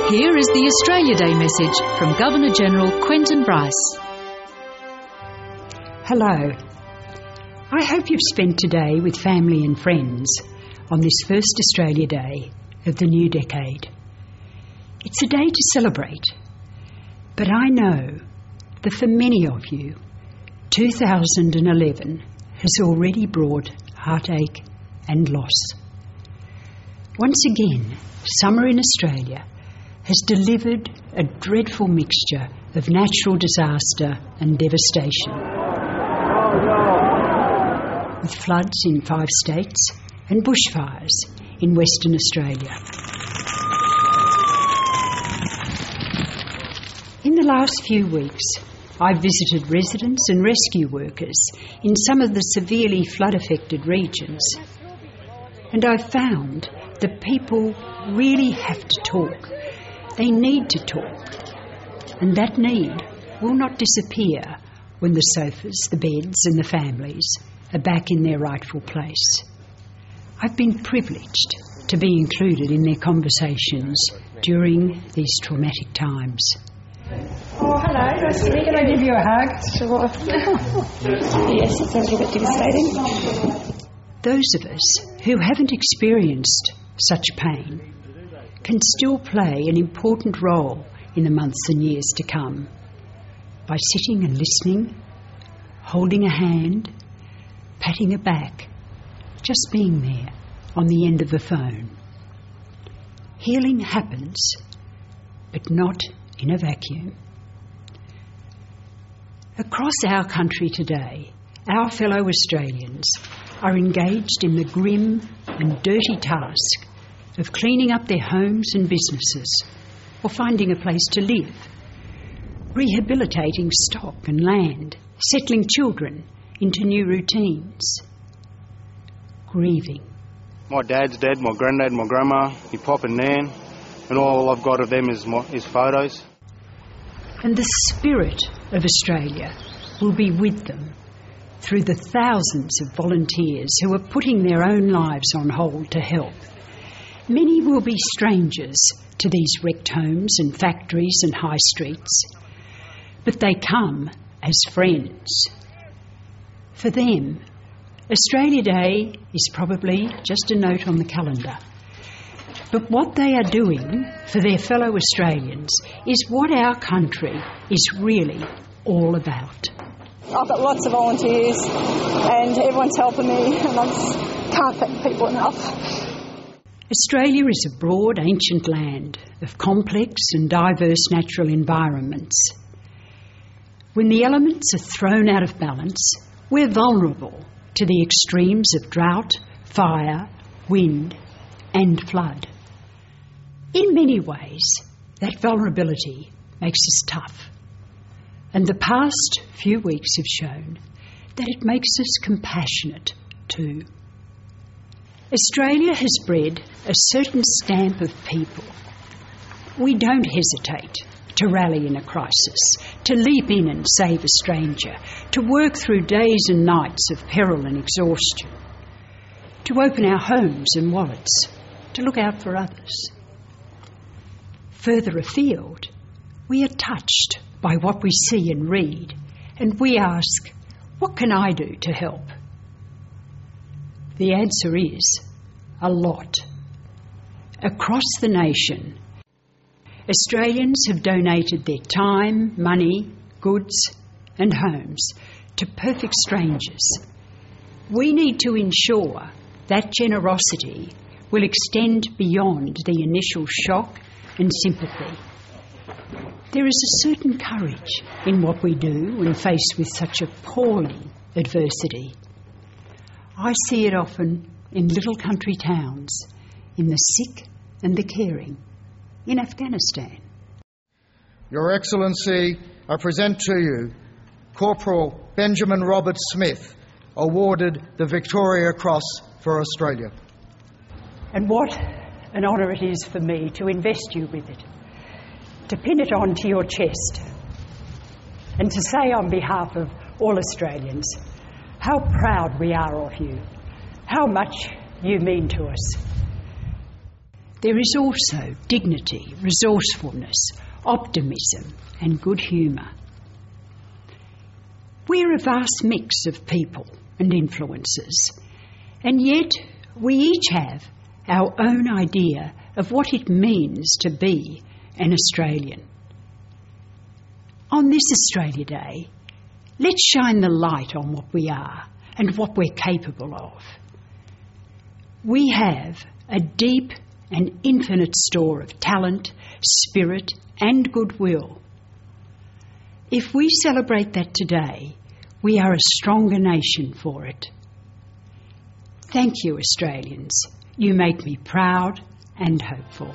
Here is the Australia Day message from Governor-General Quentin Bryce. Hello. I hope you've spent today with family and friends on this first Australia Day of the new decade. It's a day to celebrate, but I know that for many of you, 2011 has already brought heartache and loss. Once again, summer in Australia has delivered a dreadful mixture of natural disaster and devastation. With floods in 5 states and bushfires in Western Australia. In the last few weeks, I've visited residents and rescue workers in some of the severely flood-affected regions, and I've found that people really have to talk. They need to talk, and that need will not disappear when the sofas, the beds and the families are back in their rightful place. I've been privileged to be included in their conversations during these traumatic times. Oh, hello. Nice to meet you. Can I give you a hug? Sure. Yes, it's a little bit devastating. Those of us who haven't experienced such pain can still play an important role in the months and years to come by sitting and listening, holding a hand, patting a back, just being there on the end of the phone. Healing happens, but not in a vacuum. Across our country today, our fellow Australians are engaged in the grim and dirty task of cleaning up their homes and businesses or finding a place to live, rehabilitating stock and land, settling children into new routines, grieving. My dad's dead, my granddad, my grandma, my pop and nan, and all I've got of them is photos. And the spirit of Australia will be with them through the thousands of volunteers who are putting their own lives on hold to help. Many will be strangers to these wrecked homes and factories and high streets, but they come as friends. For them, Australia Day is probably just a note on the calendar. But what they are doing for their fellow Australians is what our country is really all about. I've got lots of volunteers and everyone's helping me, and I just can't thank people enough. Australia is a broad, ancient land of complex and diverse natural environments. When the elements are thrown out of balance, we're vulnerable to the extremes of drought, fire, wind and flood. In many ways, that vulnerability makes us tough. And the past few weeks have shown that it makes us compassionate too. Australia has bred a certain stamp of people. We don't hesitate to rally in a crisis, to leap in and save a stranger, to work through days and nights of peril and exhaustion, to open our homes and wallets, to look out for others. Further afield, we are touched by what we see and read, and we ask, what can I do to help? The answer is a lot. Across the nation, Australians have donated their time, money, goods and homes to perfect strangers. We need to ensure that generosity will extend beyond the initial shock and sympathy. There is a certain courage in what we do when faced with such appalling adversity. I see it often in little country towns, in the sick and the caring, in Afghanistan. Your Excellency, I present to you Corporal Benjamin Robert Smith, awarded the Victoria Cross for Australia. And what an honour it is for me to invest you with it, to pin it onto your chest, and to say on behalf of all Australians how proud we are of you, how much you mean to us. there is also dignity, resourcefulness, optimism and good humour. We're a vast mix of people and influences, and yet we each have our own idea of what it means to be an Australian. On this Australia Day, let's shine the light on what we are and what we're capable of. We have a deep and infinite store of talent, spirit and goodwill. If we celebrate that today, we are a stronger nation for it. Thank you, Australians. You make me proud and hopeful.